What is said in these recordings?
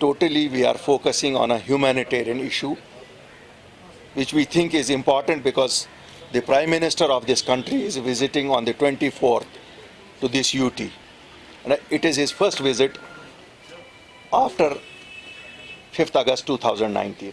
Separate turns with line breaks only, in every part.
totally we are focusing on a humanitarian issue which we think is important because the Prime Minister of this country is visiting on the 24th to this UT. And it is his first visit after 5th August 2019.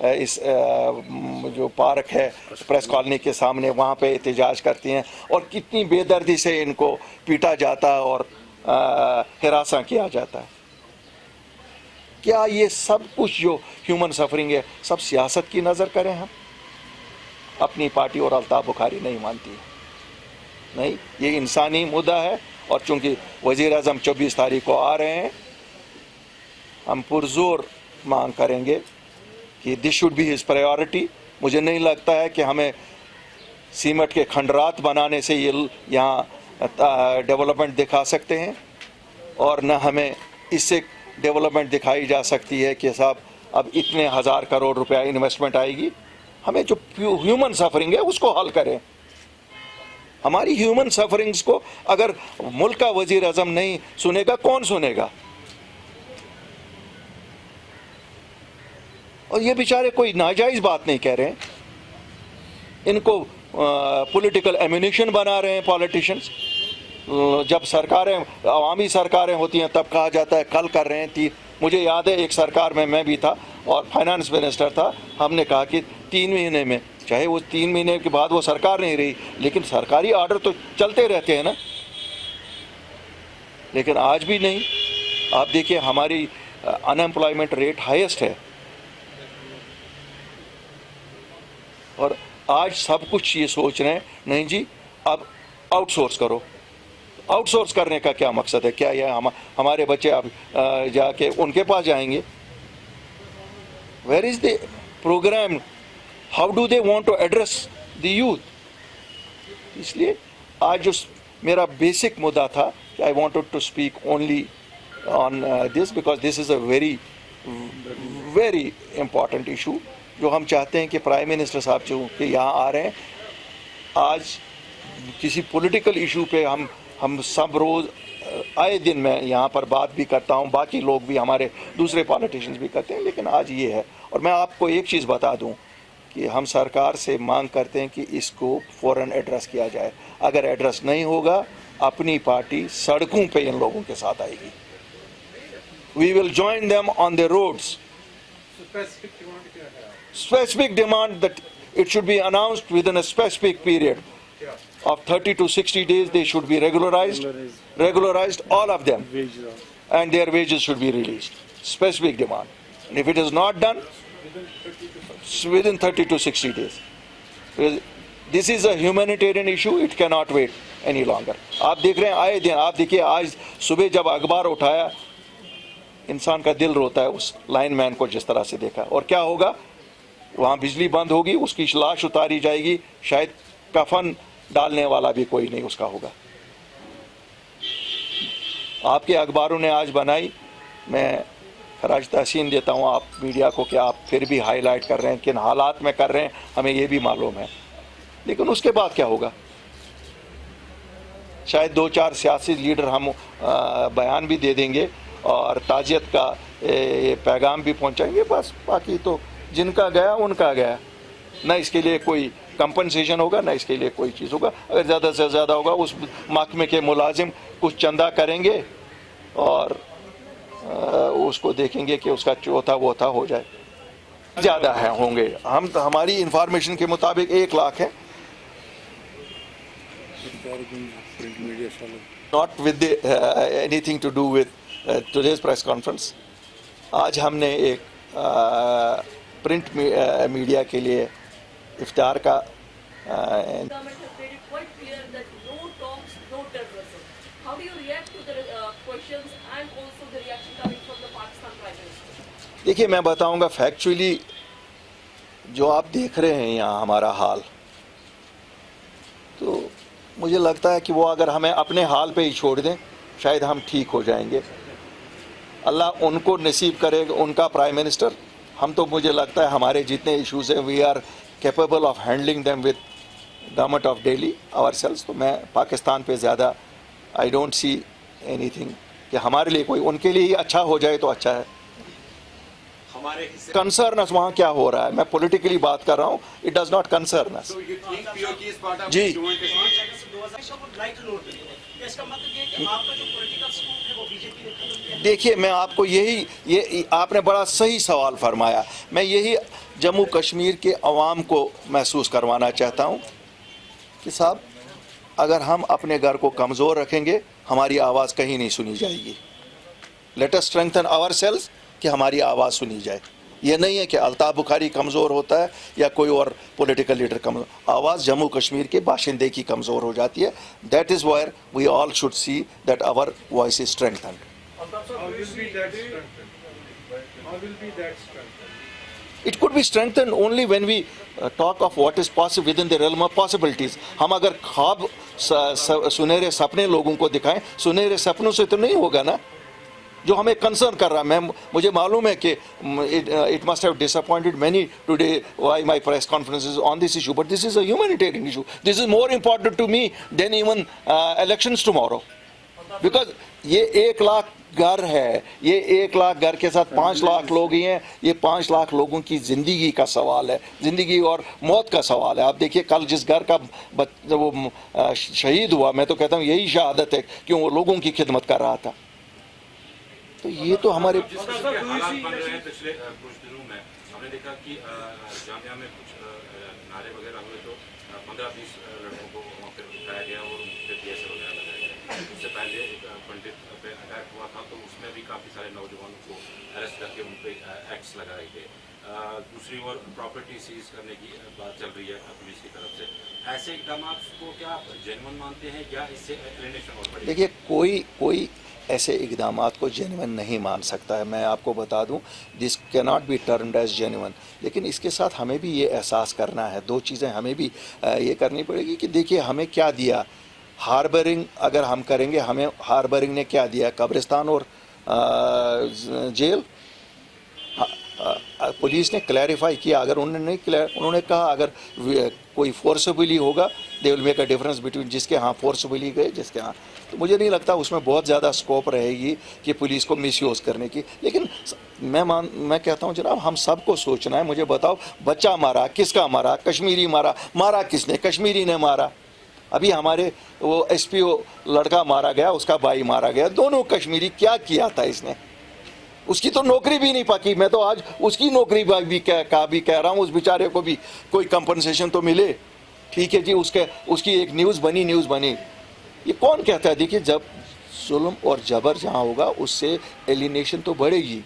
اس جو park ہے press colony کے سامنے وہاں پہ احتجاج کرتی ہیں اور کتنی بے دردی سے ان کو پیٹا جاتا ہے اور ہراساں کیا جاتا ہے. کیا یہ سب کچھ جو ہیومن سفرنگ ہے سب سیاست کی نظر کریں ہم؟ اپنی پارٹی اور الطاف بخاری نہیں مانتی ہے. نہیں، یہ انسانی مدعا ہے اور چونکہ وزیر اعظم 24 تاریخ کو آ رہے ہیں ہم پرزور مانگ کریں گے کہ this should be his priority. مجھے نہیں لگتا ہے کہ ہمیں سیمنٹ کے کھنڈرات بنانے سے یہ یہاں ڈیولپمنٹ دکھا سکتے ہیں اور نہ ہمیں اس سے ڈیولپمنٹ دکھائی جا سکتی ہے کہ صاحب اب اتنے 1000 کروڑ روپیہ انویسٹمنٹ آئے گی. ہمیں جو ہیومن سفرنگ ہے اس کو حل کریں. ہماری ہیومن سفرنگز کو اگر ملک کا وزیر اعظم نہیں سنے گا کون سنے گا؟ اور یہ بیچارے کوئی ناجائز بات نہیں کہہ رہے ہیں. ان کو پولیٹیکل ایمونیشن بنا رہے ہیں پالیٹیشینز. جب سرکاریں عوامی سرکاریں ہوتی ہیں تب کہا جاتا ہے کل کر رہے ہیں. مجھے یاد ہے ایک سرکار میں بھی تھا اور فائنانس منسٹر تھا. ہم نے کہا کہ 3 مہینے میں، چاہے وہ 3 مہینے کے بعد وہ سرکار نہیں رہی لیکن سرکاری آرڈر تو چلتے رہتے ہیں نا. لیکن آج بھی نہیں. آپ دیکھیے ہماری ان امپلائمنٹ ریٹ ہائیسٹ ہے اور آج سب کچھ یہ سوچ رہے ہیں نہیں جی اب آؤٹ سورس کرو. آؤٹ سورس کرنے کا کیا مقصد ہے؟ کیا یہ ہمارے بچے اب جا کے ان کے پاس جائیں گے؟ Where is the program? How do they want to address the youth? اس لیے آج جو میرا بیسک مدعا تھا کہ I wanted to speak only on this because this is a very very important issue جو ہم چاہتے ہیں کہ پرائم منسٹر صاحب جو کہ یہاں آ رہے ہیں. آج کسی پولیٹیکل ایشو پہ ہم سب روز آئے دن میں یہاں پر بات بھی کرتا ہوں، باقی لوگ بھی ہمارے دوسرے پالیٹیشنز بھی کرتے ہیں، لیکن آج یہ ہے. اور میں آپ کو ایک چیز بتا دوں کہ ہم سرکار سے مانگ کرتے ہیں کہ اس کو فوراً ایڈریس کیا جائے. اگر ایڈریس نہیں ہوگا اپنی پارٹی سڑکوں پہ ان لوگوں کے ساتھ آئے گی. We will join them on the roads. Specific demand that it should be announced within a specific period of 30 to 60 days. They should be regularized, all of them, and their wages should be released. Specific demand. And if it is not done, within 30 to 60 days. This is a humanitarian issue. It cannot wait any longer. آپ دیکھ رہے ہیں آئے دن. آپ دیکھیے آج صبح جب اخبار اٹھایا انسان کا دل روتا ہے اس لائن مین کو جس طرح سے دیکھا. اور کیا ہوگا؟ وہاں بجلی بند ہوگی، اس کی لاش اتاری جائے گی، شاید کفن ڈالنے والا بھی کوئی نہیں اس کا ہوگا. آپ کے اخباروں نے آج بنائی. میں خراج تحسین دیتا ہوں آپ میڈیا کو کہ آپ پھر بھی ہائی لائٹ کر رہے ہیں، کن حالات میں کر رہے ہیں ہمیں یہ بھی معلوم ہے. لیکن اس کے بعد کیا ہوگا؟ شاید 2-4 سیاسی لیڈر ہم بیان بھی دے دیں گے اور تعزیت کا پیغام بھی پہنچائیں گے. بس باقی تو جن کا گیا ان کا گیا. نہ اس کے لیے کوئی کمپنسیشن ہوگا نہ اس کے لیے کوئی چیز ہوگا. اگر زیادہ سے زیادہ ہوگا اس محکمے کے ملازم کچھ چندہ کریں گے اور اس کو دیکھیں گے کہ اس کا چوتھا ووتھا ہو جائے. زیادہ ہیں ہوں گے. ہماری انفارمیشن کے مطابق 1 لاکھ ہے. Not with anything to do with today's press conference. آج ہم نے ایک پرنٹ میڈیا کے لیے افطار کا دیکھیے میں بتاؤں گا فیکچولی جو آپ دیکھ رہے ہیں یہاں ہمارا حال، تو مجھے لگتا ہے کہ وہ اگر ہمیں اپنے حال پہ ہی چھوڑ دیں شاید ہم ٹھیک ہو جائیں گے. اللہ ان کو نصیب کرے گا ان کا پرائم منسٹر. ہم تو مجھے لگتا ہے ہمارے جتنے ایشوز ہیں we are capable of handling them with government of daily our selves. تو میں پاکستان پہ زیادہ آئی ڈونٹ سی اینی تھنگ کہ ہمارے لیے کوئی ان کے لیے ہی اچھا ہو جائے تو اچھا ہے.
ہمارے حصے
کنسرن اس وہاں کیا ہو رہا ہے، میں پولیٹیکلی بات کر رہا ہوں، it does not concern us.
So you think POK is part of
جی.
joint Kashmir?
دیکھیے میں آپ کو یہ آپ نے بڑا صحیح سوال فرمایا. میں یہی جموں کشمیر کے عوام کو محسوس کروانا چاہتا ہوں کہ صاحب اگر ہم اپنے گھر کو کمزور رکھیں گے ہماری آواز کہیں نہیں سنی جائے گی. لیٹ اس اسٹرینگتھن آور سیلز کہ ہماری آواز سنی جائے. یہ نہیں ہے کہ الطاف بخاری کمزور ہوتا ہے یا کوئی اور پولیٹیکل لیڈر کمزور. آواز جموں کشمیر کے باشندے کی کمزور ہو جاتی ہے. That is where we all should see that our voice is strengthened. It could be strengthened only when we talk of what is possible within the realm of possibilities. ہم اگر خواب سنہرے سپنے لوگوں کو دکھائیں، سنہرے سپنوں سے تو نہیں ہوگا نا. جو ہمیں کنسرن کر رہا ہے، مجھے معلوم ہے کہ it must have disappointed many today why my press conferences on this issue, but this is a humanitarian issue. This is more important to me than even elections tomorrow. Because یہ 1 لاکھ گھر ہے، یہ 1 لاکھ گھر کے ساتھ 5 لاکھ لوگ ہی ہیں. یہ 5 لاکھ لوگوں کی زندگی کا سوال ہے، زندگی اور موت کا سوال ہے. آپ دیکھیے کل جس گھر کا وہ شہید ہوا، میں تو کہتا ہوں یہی شہادت ہے کہ وہ لوگوں کی خدمت کر رہا تھا. تو یہ تو ہمارے
جس قسم کے حالات بن رہے ہیں پچھلے کچھ دنوں میں ہم نے دیکھا کہ جامعہ میں کچھ نعرے وغیرہ ہوئے تو 15-20 لڑکوں کو وہاں پہ اٹھایا گیا اور ان پہ PSA وغیرہ لگایا گیا. اس سے پہلے ایک پنڈت پہ اٹیک ہوا تھا تو اس میں بھی کافی سارے نوجوانوں کو اریسٹ کر کے ان پہ ایکٹس لگائے گئے. دوسری اور پراپرٹی سیز کرنے کی بات چل رہی ہے پولیس کی طرف سے. ایسے اقدامات کو کیا آپ جینون مانتے ہیں یا اس سے ایلینیشن اور بڑھے؟
دیکھیے کوئی ایسے اقدامات کو جینون نہیں مان سکتا ہے. میں آپ کو بتا دوں دس کی not be termed as genuine. لیکن اس کے ساتھ ہمیں بھی یہ احساس کرنا ہے، 2 چیزیں ہمیں بھی یہ کرنی پڑے گی کہ دیکھیے ہمیں کیا دیا. ہاربرنگ اگر ہم کریں گے، ہمیں ہاربرنگ نے کیا دیا؟ قبرستان اور جیل. پولیس نے کلیریفائی کیا. اگر انہوں نے کہا اگر کوئی فورسبلی ہوگا they will make a difference between جس کے ہاں فورسبلی گئے جس کے ہاں. تو مجھے نہیں لگتا اس میں بہت زیادہ اسکوپ رہے گی کہ پولیس کو مس یوز کرنے کی. لیکن میں کہتا ہوں جناب ہم سب کو سوچنا ہے. مجھے بتاؤ بچہ مارا کس کا مارا؟ کشمیری مارا کس نے؟ کشمیری نے مارا. ابھی ہمارے وہ SPO لڑکا مارا گیا، اس کا بھائی مارا گیا، دونوں کشمیری. کیا کیا تھا اس نے؟ اس کی تو نوکری بھی نہیں پکی. میں تو آج اس کی نوکری بھی کہہ رہا ہوں، اس بیچارے کو بھی کوئی کمپنسیشن تو ملے. ٹھیک ہے جی، اس کی ایک نیوز بنی. یہ کون کہتا ہے؟ دیکھیے جب ظلم اور جبر جہاں ہوگا اس سے ایلینیشن تو بڑھے گی.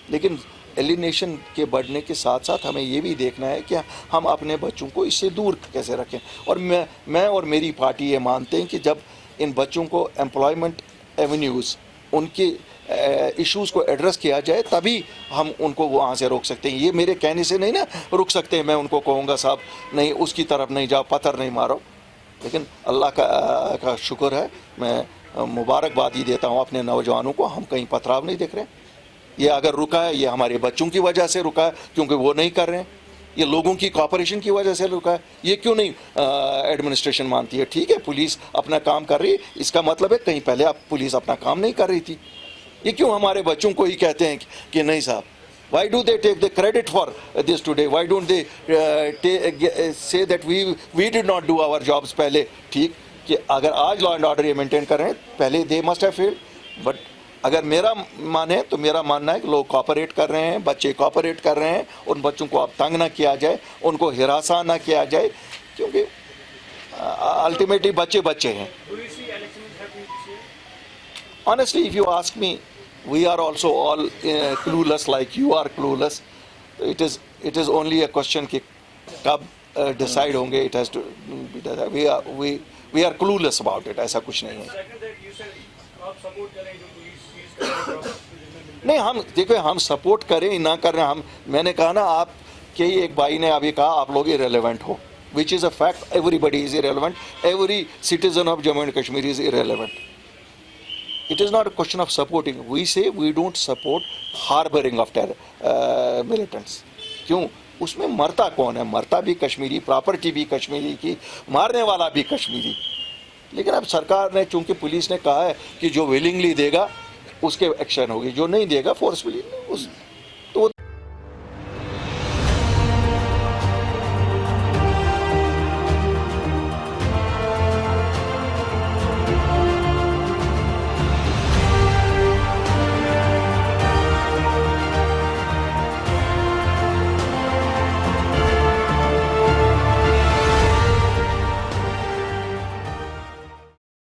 لیکن ایلینیشن کے بڑھنے کے ساتھ ساتھ ہمیں یہ بھی دیکھنا ہے کہ ہم اپنے بچوں کو اس سے دور کیسے رکھیں. اور میں اور میری پارٹی یہ مانتے ہیں کہ جب ان بچوں کو امپلائمنٹ ایونیوز، ان کے ایشوز کو ایڈریس کیا جائے تبھی ہم ان کو وہاں سے روک سکتے ہیں. یہ میرے کہنے سے نہیں نا رک سکتے ہیں. میں ان کو کہوں گا صاحب نہیں اس کی طرف نہیں جاؤ، پتھر نہیں مارو. لیکن اللہ کا شکر ہے، میں مبارکباد ہی دیتا ہوں اپنے نوجوانوں کو. ہم کہیں پتھراؤ نہیں دیکھ رہے ہیں. یہ اگر رکا ہے یہ ہمارے بچوں کی وجہ سے رکا ہے کیونکہ وہ نہیں کر رہے ہیں. یہ لوگوں کی کوآپریشن کی وجہ سے رکا ہے. یہ کیوں نہیں ایڈمنسٹریشن مانتی ہے؟ ٹھیک ہے پولیس اپنا کام کر رہی ہے، اس کا مطلب ہے کہیں پہلے پولیس اپنا کام نہیں کر رہی تھی. یہ کیوں ہمارے بچوں کو ہی کہتے ہیں کہ نہیں صاحب؟ Why do they take the credit for this today? Why don't they say that we did not do our jobs پہلے؟ ٹھیک کہ اگر آج لا اینڈ آرڈر یہ مینٹین کر رہے ہیں پہلے they must have failed. But اگر میرا مانے تو میرا ماننا ہے کہ لوگ کوآپریٹ کر رہے ہیں، بچے کوآپریٹ کر رہے ہیں. ان بچوں کو اب تنگ نہ کیا جائے، ان کو ہراساں نہ کیا جائے، کیونکہ الٹیمیٹلی بچے ہیں. Honestly, if you ask me, we are also all clueless like you are clueless. It is only a question کہ کب decide ہوں گے. It has to be decided. We are clueless about it. ایسا کچھ نہیں ہے. نہیں ہم دیکھیں ہم سپورٹ کریں نہ کریں، میں نے کہا نا آپ کے ہی ایک بھائی نے ابھی کہا آپ لوگ irrelevant who. which is a fact. Everybody is irrelevant. Every citizen of Jammu and Kashmir is irrelevant. It is not a question of supporting. We say we don't support harboring of militants. کیوں؟ اس میں مرتا کون ہے؟ مرتا بھی Kashmiri, property بھی کشمیری کی، مارنے والا بھی کشمیری. لیکن اب سرکار نے چونکہ پولیس نے کہا ہے کہ جو ولنگلی دے گا اس کے ایکشن ہوگی، جو نہیں دے گا فورسفلی اس